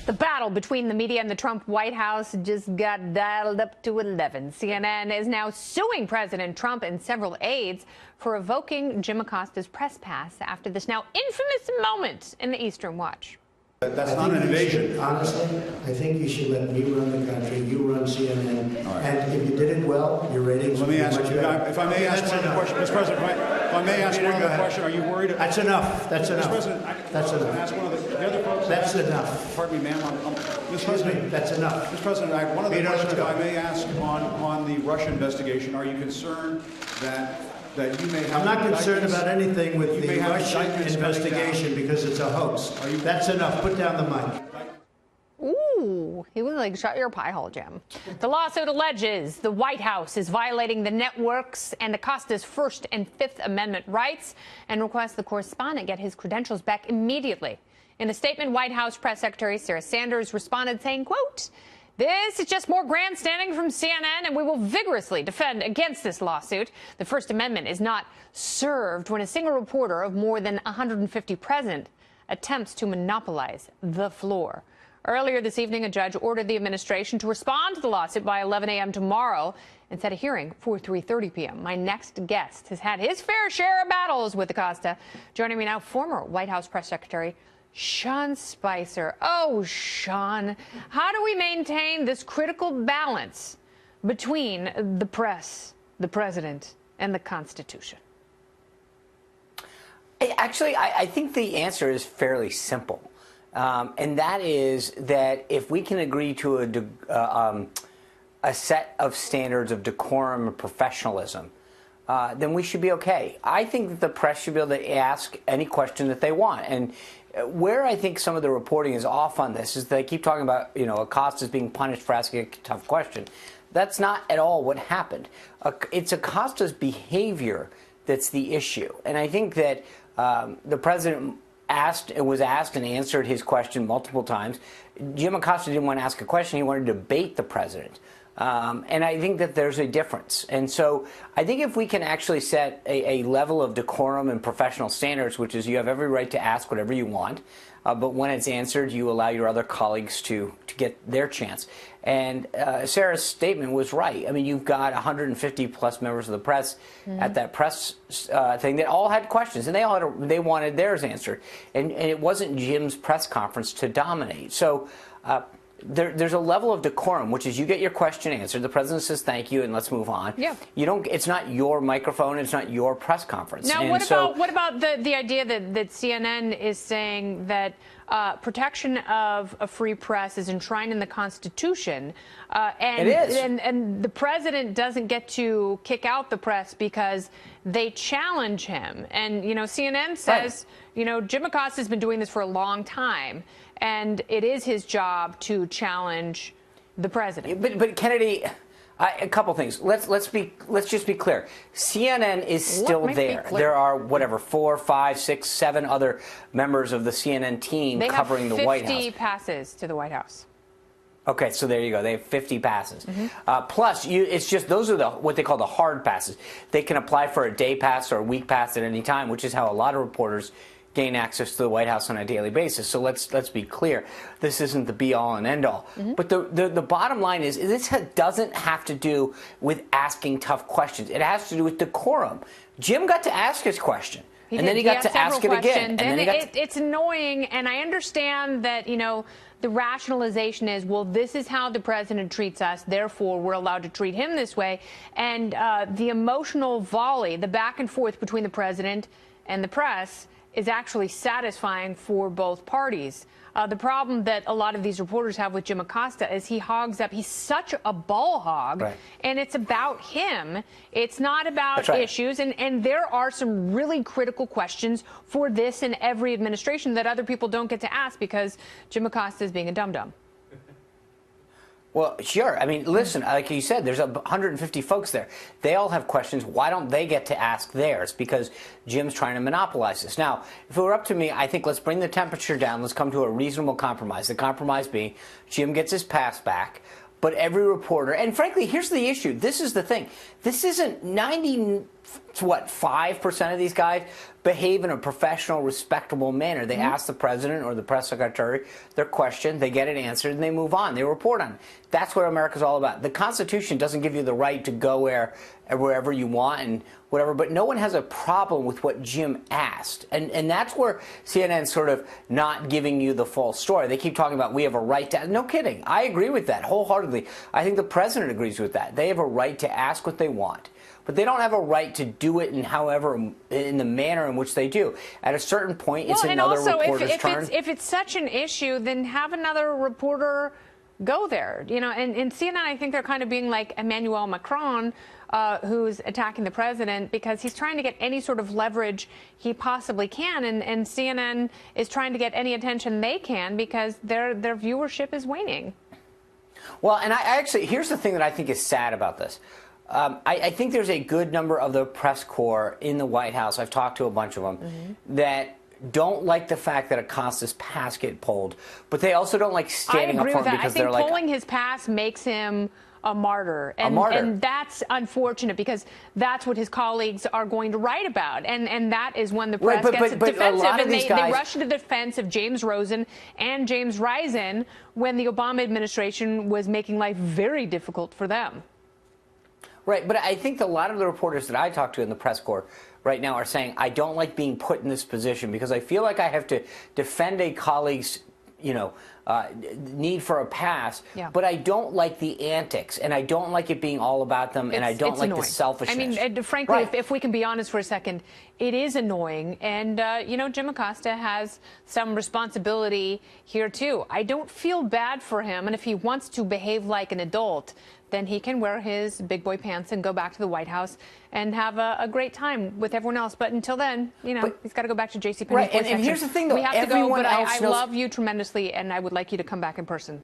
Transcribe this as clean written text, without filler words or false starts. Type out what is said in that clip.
The battle between the media and the Trump White House just got dialed up to 11. CNN is now suing President Trump and several aides for revoking Jim Acosta's press pass after this now infamous moment in the Eastern Watch. That's not an invasion. Honestly, I think you should let me run the country. You run CNN. Right. And if you did it well, your ratings Let would me be ask much you, better. if I may ask one other question, Mr. President, if I may ask one other question, are you worried? That's enough. That's enough. Mr. President, that's enough. Ask one of the other folks. That's enough. Pardon me, ma'am. Mr. Excuse President, me. That's enough. Mr. President, I have one other question, if I may ask on the Russia investigation. Are you concerned that you may have... I'm not concerned about anything with the Russian investigation because it's a hoax. That's enough. Put down the mic. Ooh, he was like, shut your pie hole, Jim. The lawsuit alleges the White House is violating the network's and Acosta's First and Fifth Amendment rights and requests the correspondent get his credentials back immediately. In a statement, White House Press Secretary Sarah Sanders responded saying, quote, "This is just more grandstanding from CNN, and we will vigorously defend against this lawsuit. The First Amendment is not served when a single reporter of more than 150 present attempts to monopolize the floor." Earlier this evening, a judge ordered the administration to respond to the lawsuit by 11 a.m. tomorrow and set a hearing for 3:30 p.m. My next guest has had his fair share of battles with Acosta. Joining me now, former White House Press Secretary Sean Spicer. Oh, Sean, how do we maintain this critical balance between the press, the president, and the Constitution? Actually, I think the answer is fairly simple. And that is that if we can agree to a set of standards of decorum and professionalism, then we should be okay. I think that the press should be able to ask any question that they want. And where I think some of the reporting is off on this is they keep talking about, Acosta's being punished for asking a tough question. That's not at all what happened. It's Acosta's behavior that's the issue. And I think that the president was asked and answered his question multiple times. Jim Acosta didn't want to ask a question. He wanted to debate the president. And I think that there's a difference. And so I think if we can actually set a level of decorum and professional standards, which is you have every right to ask whatever you want, but when it's answered, you allow your other colleagues to get their chance. And Sarah's statement was right. I mean, you've got 150 plus members of the press at that press thing that all had questions, and they wanted theirs answered. And it wasn't Jim's press conference to dominate. So there's a level of decorum, which is you get your question answered. The president says thank you, and let's move on. Yeah. You don't. It's not your microphone. It's not your press conference. Now, what about the idea that CNN is saying that protection of a free press is enshrined in the Constitution, and it is. And the president doesn't get to kick out the press because they challenge him. And CNN says, Jim Acosta has been doing this for a long time, and it is his job to challenge the president. But Kennedy, a couple things. Let's just be clear. CNN is still there. There are 4, 5, 6, 7 other members of the CNN team covering the White House. They have 50 passes to the White House. Okay, so there you go. They have 50 passes. Plus, it's just those are what they call the hard passes. They can apply for a day pass or a week pass at any time, which is how a lot of reporters gain access to the White House on a daily basis. So let's be clear. This isn't the be-all and end-all. But the bottom line is this doesn't have to do with asking tough questions. It has to do with decorum. Jim got to ask his question. And then he got to ask it again. And it's annoying, and I understand that, the rationalization is, well, this is how the president treats us, therefore we're allowed to treat him this way. And the emotional volley, the back and forth between the president and the press is actually satisfying for both parties. The problem that a lot of these reporters have with Jim Acosta is he hogs up. He's such a ball hog, and it's about him. It's not about issues. And there are some really critical questions for this and every administration that other people don't get to ask because Jim Acosta is being a dum-dum. Well, sure. I mean, listen, like you said, there's 150 folks there. They all have questions. Why don't they get to ask theirs? Because Jim's trying to monopolize this. Now, if it were up to me, I think let's bring the temperature down. Let's come to a reasonable compromise. The compromise being Jim gets his pass back, but every reporter, and frankly, here's the issue. This is the thing. This isn't 5% of these guys behave in a professional, respectable manner. They ask the president or the press secretary their question, they get it answered, and they move on. They report on it. That's what America's all about. The Constitution doesn't give you the right to go wherever you want and whatever, but no one has a problem with what Jim asked. And that's where CNN's sort of not giving you the full story. They keep talking about we have a right to, no kidding. I agree with that wholeheartedly. I think the president agrees with that. They have a right to ask what they want. But they don't have a right to do it in the manner in which they do. At a certain point, it's another reporter's turn. If it's such an issue, then have another reporter go there. You know, and CNN, I think they're kind of being like Emmanuel Macron, who's attacking the president because he's trying to get any sort of leverage he possibly can, and CNN is trying to get any attention they can because their viewership is waning. Well, and I actually, here's the thing that I think is sad about this. I think there's a good number of the press corps in the White House, I've talked to a bunch of them, that don't like the fact that Acosta's pass get pulled, but they also don't like standing up for him because they're like... I think pulling his pass makes him a martyr. And that's unfortunate because that's what his colleagues are going to write about. And that is when the press gets defensive. And they rush to the defense of James Rosen and James Risen when the Obama administration was making life very difficult for them. Right, but I think a lot of the reporters that I talk to in the press corps right now are saying, I don't like being put in this position because I feel like I have to defend a colleague's, need for a pass, but I don't like the antics, and I don't like it being all about them, and I don't like the selfishness. I mean, frankly, if we can be honest for a second, it is annoying, and, Jim Acosta has some responsibility here, too. I don't feel bad for him, and if he wants to behave like an adult, then he can wear his big boy pants and go back to the White House and have a great time with everyone else. But until then, he's got to go back to JCPenney. Right, and here's the thing, though. We have to go, but I love you tremendously, and I would like you to come back in person.